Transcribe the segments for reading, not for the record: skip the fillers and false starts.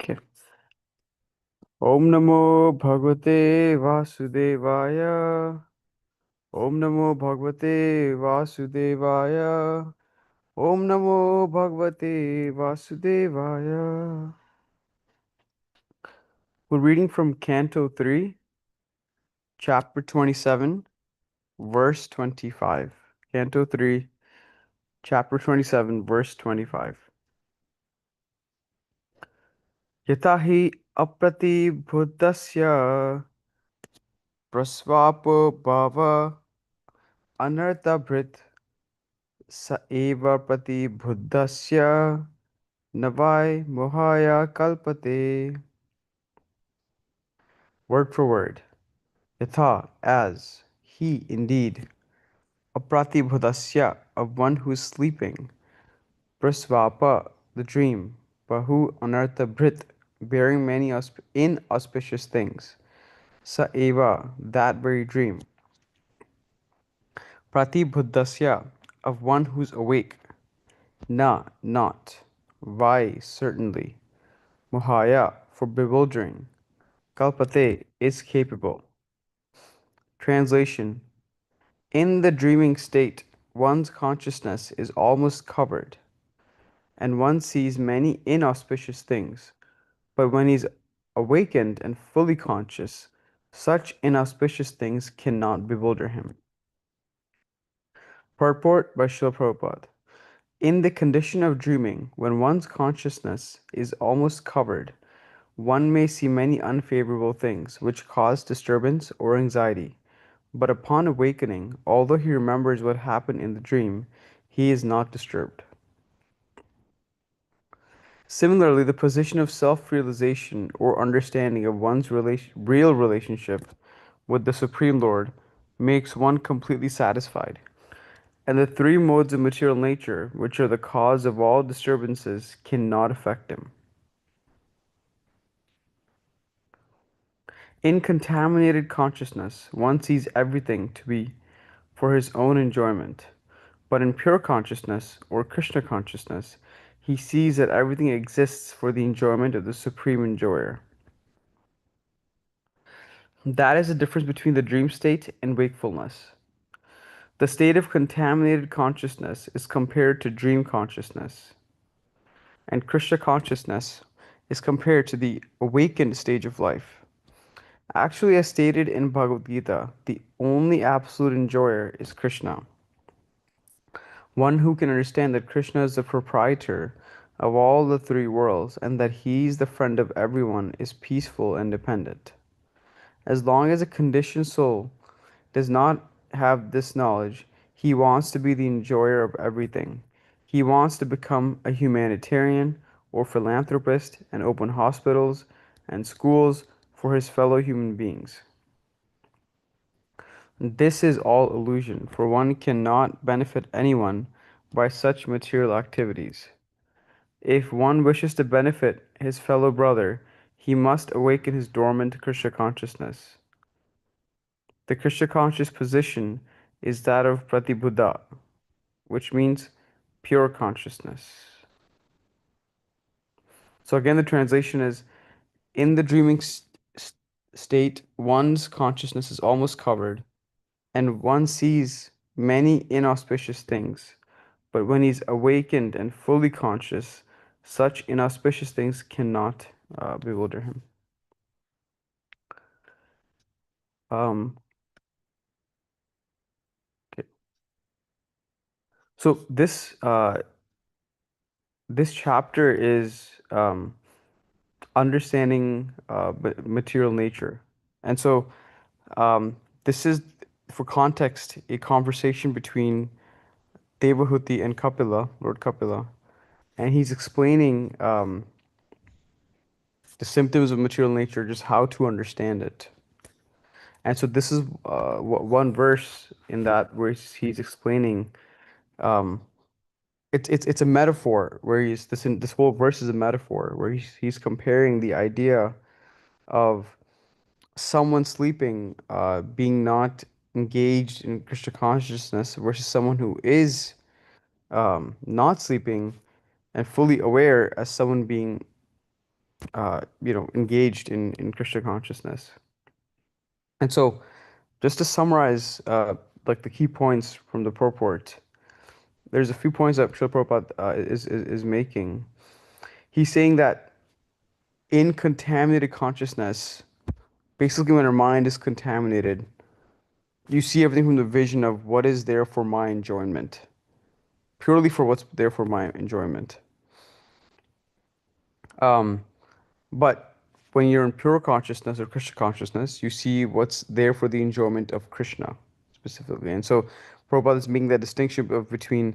Okay. Om Namo Bhagavate Vasudevaya. Om Namo Bhagavate Vasudevaya. Om Namo Bhagavate Vasudevaya. We're reading from Canto 3, Chapter 27, Verse 25. Canto 3, Chapter 27, Verse 25. Yata hi apratibuddhasya prasvapo bhava anartabhrit sa eva pratibuddhasya navai mohaya kalpate. Word for word. Yatha, as, he indeed, apratibhudasya, of one who is sleeping, prasvapa, the dream, bahu anartha bhrit, bearing many inauspicious things, sa eva, that very dream, pratibhuddasya, of one who's awake, na, not, vai, certainly, mohaya, for bewildering, kalpate, is capable. Translation. In the dreaming state, one's consciousness is almost covered, and one sees many inauspicious things. But when he's awakened and fully conscious, such inauspicious things cannot bewilder him. Purport by Srila Prabhupada. In the condition of dreaming, when one's consciousness is almost covered, one may see many unfavorable things which cause disturbance or anxiety. But upon awakening, although he remembers what happened in the dream, he is not disturbed. Similarly, the position of self-realization or understanding of one's real relationship with the Supreme Lord makes one completely satisfied. And the three modes of material nature, which are the cause of all disturbances, cannot affect him. In contaminated consciousness, one sees everything to be for his own enjoyment. But in pure consciousness, or Krishna consciousness, he sees that everything exists for the enjoyment of the Supreme Enjoyer. That is the difference between the dream state and wakefulness. The state of contaminated consciousness is compared to dream consciousness, and Krishna consciousness is compared to the awakened stage of life. Actually, as stated in Bhagavad Gita, the only absolute enjoyer is Krishna. One who can understand that Krishna is the proprietor of all the three worlds and that he's the friend of everyone is peaceful and dependent. As long as a conditioned soul does not have this knowledge, he wants to be the enjoyer of everything. He wants to become a humanitarian or philanthropist and open hospitals and schools for his fellow human beings. This is all illusion, for one cannot benefit anyone by such material activities. If one wishes to benefit his fellow brother, he must awaken his dormant Krishna consciousness. The Krishna conscious position is that of Pratibuddha, which means pure consciousness. So again, the translation is in the dreaming state, one's consciousness is almost covered, and one sees many inauspicious things. But when he's awakened and fully conscious, such inauspicious things cannot bewilder him. Um, okay. So this chapter is understanding material nature, and so this is, for context, a conversation between Devahuti and Kapila, Lord Kapila, and he's explaining the symptoms of material nature, just how to understand it. And so this is one verse in that where he's explaining. Um, it's a metaphor where this whole verse is a metaphor where he's comparing the idea of someone sleeping, being not engaged in Krishna consciousness versus someone who is not sleeping and fully aware as someone being engaged in Krishna consciousness. And so, just to summarize, like the key points from the purport, there's a few points that Srila Prabhupada is making. He's saying that in contaminated consciousness, basically when our mind is contaminated, you see everything from the vision of what is there for my enjoyment, purely for what's there for my enjoyment. Um, but when you're in pure consciousness or Krishna consciousness, you see what's there for the enjoyment of Krishna specifically. And so Prabhupada is making that distinction of between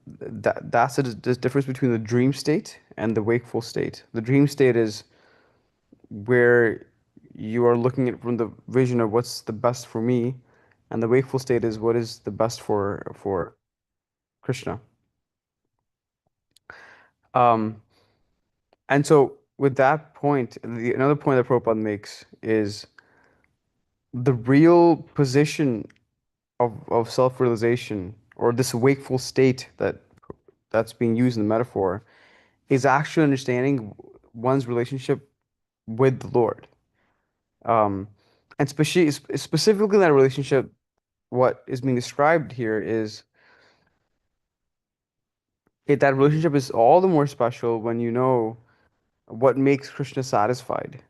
that's the difference between the dream state and the wakeful state. The dream state is where you are looking at from the vision of what's the best for me, and the wakeful state is what is the best for Krishna. Um, and so with that point, another point that Prabhupada makes is the real position of self-realization or this wakeful state that's being used in the metaphor is actually understanding one's relationship with the Lord. Um, and specifically in that relationship, what is being described here is that relationship is all the more special when you know what makes Krishna satisfied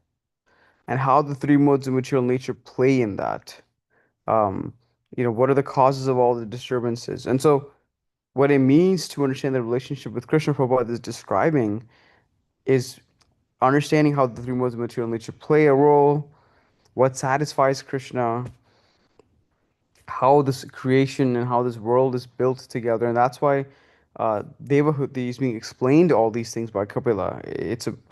and how the three modes of material nature play in that. Um, what are the causes of all the disturbances? And so, what it means to understand the relationship with Krishna Prabhupada is describing is understanding how the three modes of material nature play a role, what satisfies Krishna, how this creation and how this world is built together. And that's why Devahuti is being explained all these things by Kapila.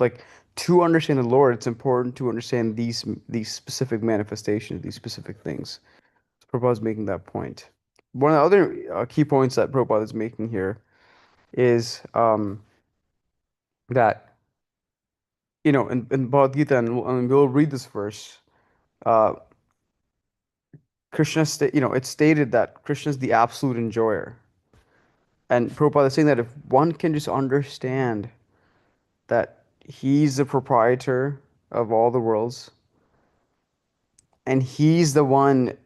Like to understand the Lord, it's important to understand these specific manifestations, these specific things. Prabhupada is making that point. One of the other key points that Prabhupada is making here is that, in Bhagavad Gita, and we'll read this verse, uh, it's stated that Krishna is the absolute enjoyer. And Prabhupada is saying that if one can just understand that he's the proprietor of all the worlds, and he's the one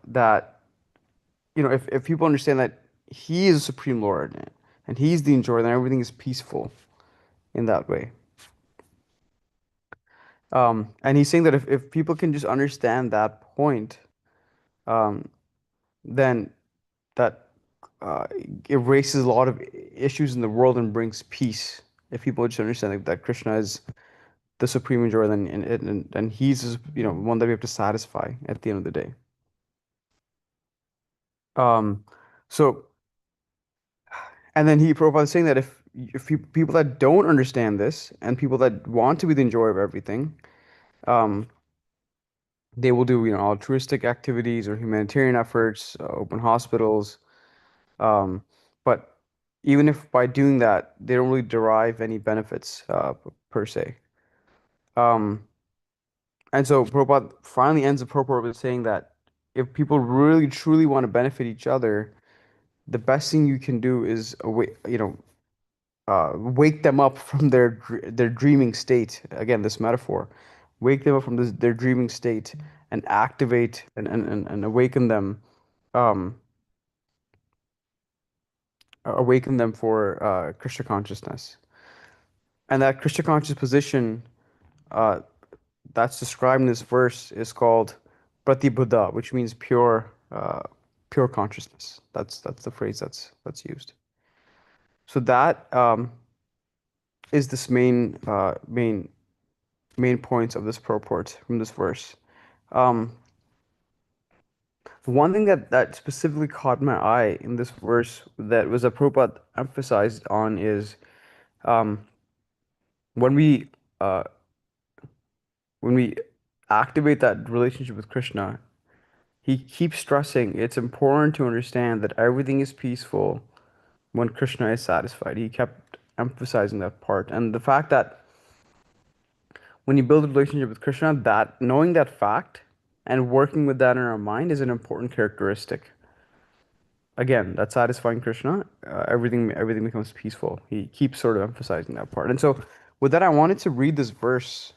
that, if people understand that he is the Supreme Lord and he's the enjoyer, then everything is peaceful in that way. And he's saying that if people can just understand that point, um, then that erases a lot of issues in the world and brings peace. If people just understand that Krishna is the supreme enjoyer, then and he's one that we have to satisfy at the end of the day. Um, so and then Prabhupada is saying that if people that don't understand this and people that want to be the enjoyer of everything, um, they will do altruistic activities or humanitarian efforts, open hospitals, um, but even if by doing that they don't really derive any benefits per se. Um, And so Prabhupada finally ends the purport with saying that if people really truly want to benefit each other, the best thing you can do is wake them up from their dreaming state. Again, this metaphor, wake them up from their dreaming state and activate and um, awaken them for Krishna consciousness. And that Krishna conscious position uh, that's described in this verse is called Pratibuddha, which means pure consciousness. That's the phrase that's used. So that is this main points of this purport from this verse. Um, One thing that specifically caught my eye in this verse that was a Prabhupada emphasized on is um, when we uh, when we activate that relationship with Krishna. He keeps stressing it's important to understand that everything is peaceful when Krishna is satisfied. He kept emphasizing that part. And the fact that when you build a relationship with Krishna, that knowing that fact and working with that in our mind is an important characteristic. Again, that satisfying Krishna, everything becomes peaceful. He keeps sort of emphasizing that part. And so With that, I wanted to read this verse,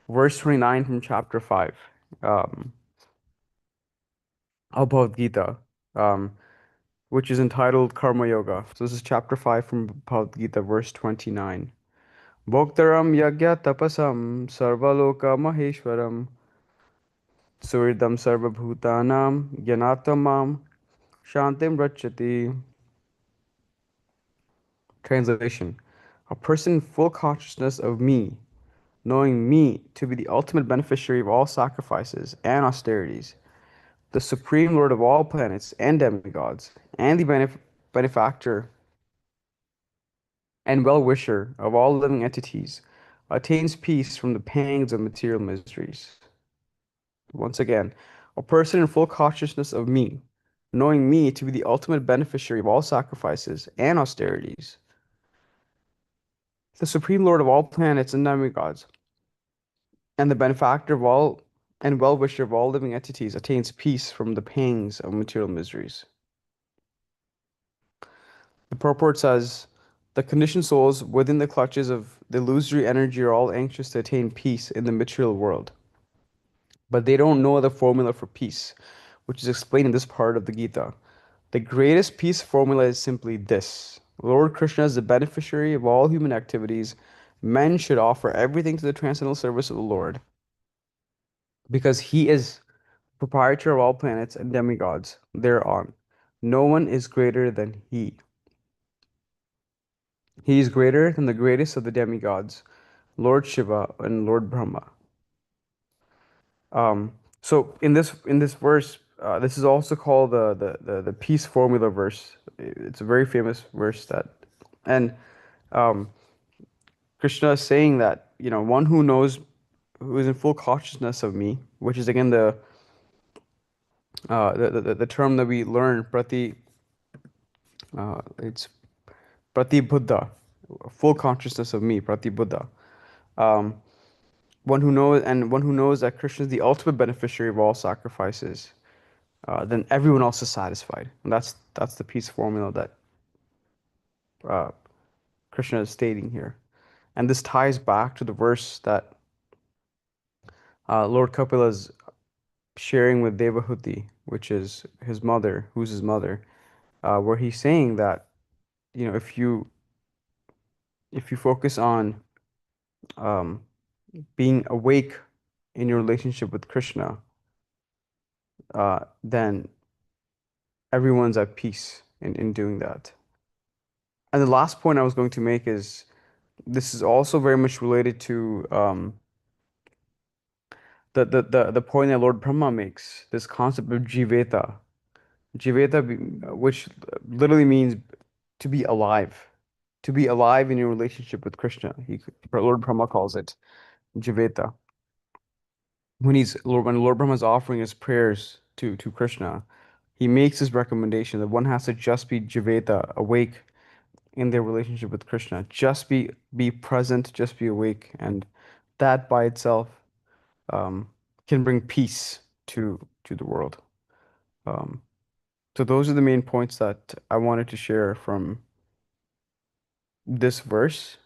verse 29 from chapter 5, um, of Bhagavad Gita, um, which is entitled Karma Yoga. So this is chapter 5 from Bhagavad Gita, verse 29. Bhoktaram yagya tapasam sarvaloka maheshwaram suridam sarvabhutanam gyanatamam shantim rachati. Translation: a person in full consciousness of me, knowing me to be the ultimate beneficiary of all sacrifices and austerities, the supreme lord of all planets and demigods, and the benefactor and well-wisher of all living entities, attains peace from the pangs of material miseries. Once again, a person in full consciousness of me, knowing me to be the ultimate beneficiary of all sacrifices and austerities, the supreme lord of all planets and demigods, and the benefactor of all and well-wisher of all living entities, attains peace from the pangs of material miseries. The purport says, the conditioned souls within the clutches of the illusory energy are all anxious to attain peace in the material world, but they don't know the formula for peace, which is explained in this part of the Gita. The greatest peace formula is simply this: Lord Krishna is the beneficiary of all human activities. Men should offer everything to the transcendental service of the Lord, because he is proprietor of all planets and demigods thereon. No one is greater than he. He is greater than the greatest of the demigods, Lord Shiva and Lord Brahma. So in this verse, this is also called the peace formula verse. It's a very famous verse that, and um, Krishna is saying that, one who knows, who is in full consciousness of me, which is again the term that we learn, it's prati buddha, full consciousness of me, prati buddha. Um, one who knows that Krishna is the ultimate beneficiary of all sacrifices, then everyone else is satisfied. And that's the peace formula that uh, Krishna is stating here. And this ties back to the verse that Lord Kapila is sharing with Devahuti, which is his mother, who's his mother, where he's saying that, if you focus on um, being awake in your relationship with Krishna, then everyone's at peace in doing that. And the last point I was going to make is, this is also very much related to the point that Lord Brahma makes, this concept of Jiveta. Which literally means to be alive. To be alive in your relationship with Krishna. Lord Brahma calls it Jiveta. When Lord Brahma is offering his prayers to Krishna, he makes this recommendation that one has to just be Jiveta, awake in their relationship with Krishna. Just be present, just be awake, and that by itself um, can bring peace to the world. Um, so those are the main points that I wanted to share from this verse.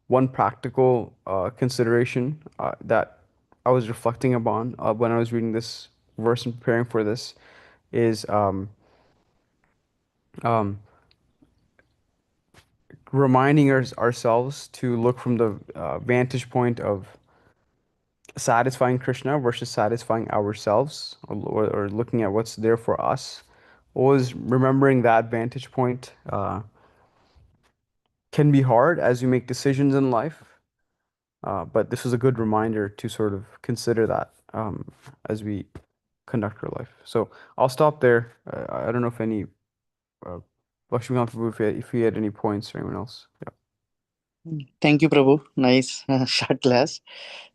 One practical consideration that I was reflecting upon when I was reading this verse and preparing for this is um, reminding ourselves to look from the vantage point of satisfying Krishna versus satisfying ourselves, or looking at what's there for us. Always remembering that vantage point can be hard as you make decisions in life, but this was a good reminder to sort of consider that as we conduct our life. So I'll stop there. I don't know if any, Lakshmi Prabhu, if he had any points or anyone else. Yeah. Thank you, Prabhu. Nice short class.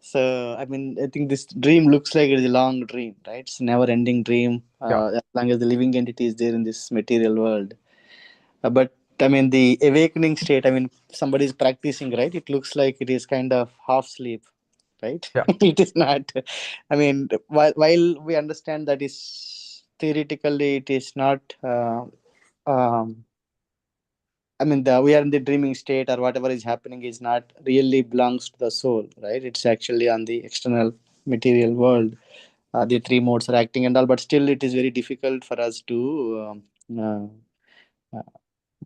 So, I mean, I think this dream looks like it's a long dream, right? It's a never-ending dream, Yeah. as long as the living entity is there in this material world. But I mean, the awakening state. I mean, somebody is practicing, right? It looks like it is kind of half sleep, right? Yeah. It is not. I mean, while we understand that is theoretically it is not. Um, I mean, we are in the dreaming state, or whatever is happening is not really belongs to the soul, right? It's actually on the external material world. The three modes are acting and all, but still, it is very difficult for us to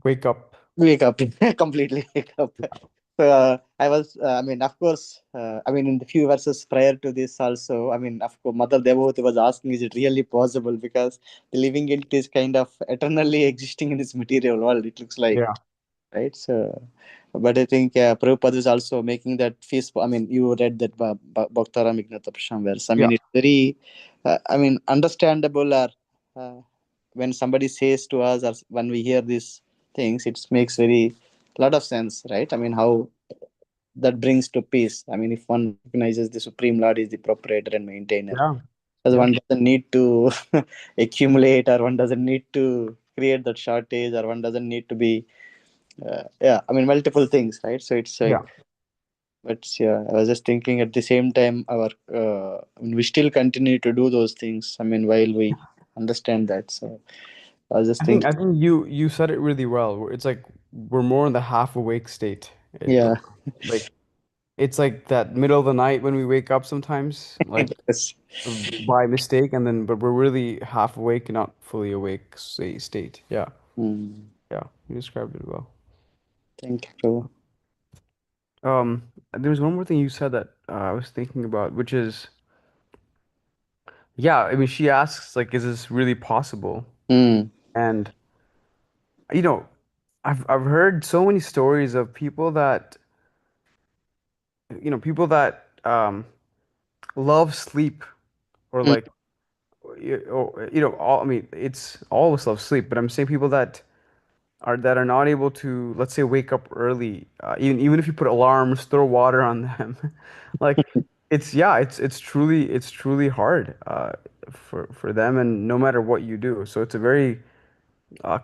Wake up. wake up, completely wake up. I was, I mean, of course, I mean, in the few verses prior to this, also, I mean, of course, Mother Devotee was asking, is it really possible? Because the living entity is kind of eternally existing in this material world, it looks like, Yeah. right? So, but I think Prabhupada is also making that feast. I mean, you read that Bhaktaram Ignatapasham verse. I Yeah. mean, it's very, I mean, understandable. Or when somebody says to us, or when we hear these things, it makes very lot of sense, right? I mean, how that brings to peace. I mean, if one recognizes the Supreme Lord is the proprietor and maintainer, Yeah. because Yeah. one doesn't need to accumulate, or one doesn't need to create that shortage, or one doesn't need to be yeah, I mean, multiple things, right? So it's Yeah. like, but yeah, I was just thinking at the same time, our I mean, we still continue to do those things. I mean, while we understand that, so I was just I thinking, think you said it really well. It's like we're more in the half awake state. yeah, Like it's like that middle of the night when we wake up sometimes, like yes. by mistake, and then but we're really half awake and not fully awake state. Yeah. Hmm. Yeah. You described it well. Thank you. There was one more thing you said that I was thinking about, which is, yeah, I mean, she asks, like, is this really possible? Hmm. And, you know, I've heard so many stories of people that, people that love sleep or Hmm. like, or, all, I mean, it's all of us love sleep, but I'm saying people that are not able to, let's say, wake up early, even if you put alarms, throw water on them, like it's truly hard for them, and no matter what you do. So it's a very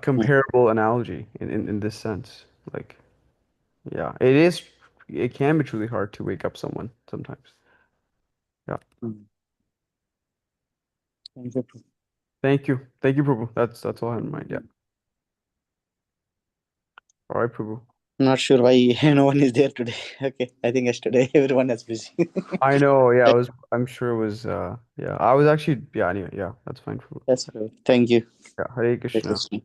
comparable analogy in this sense. Like, yeah, it can be truly hard to wake up someone sometimes. Yeah. Hmm. Thank you. Thank you, Prabhu. That's all I have in mind. Yeah. All right, Prabhu. Not sure why no one is there today. Okay, I think yesterday everyone was busy. I know. Yeah, I'm sure it was. Yeah, I was actually. Yeah. Anyway. Yeah, that's fine, Prabhu. That's true. Thank you. Yeah. Hare Hare Krishna. Krishna.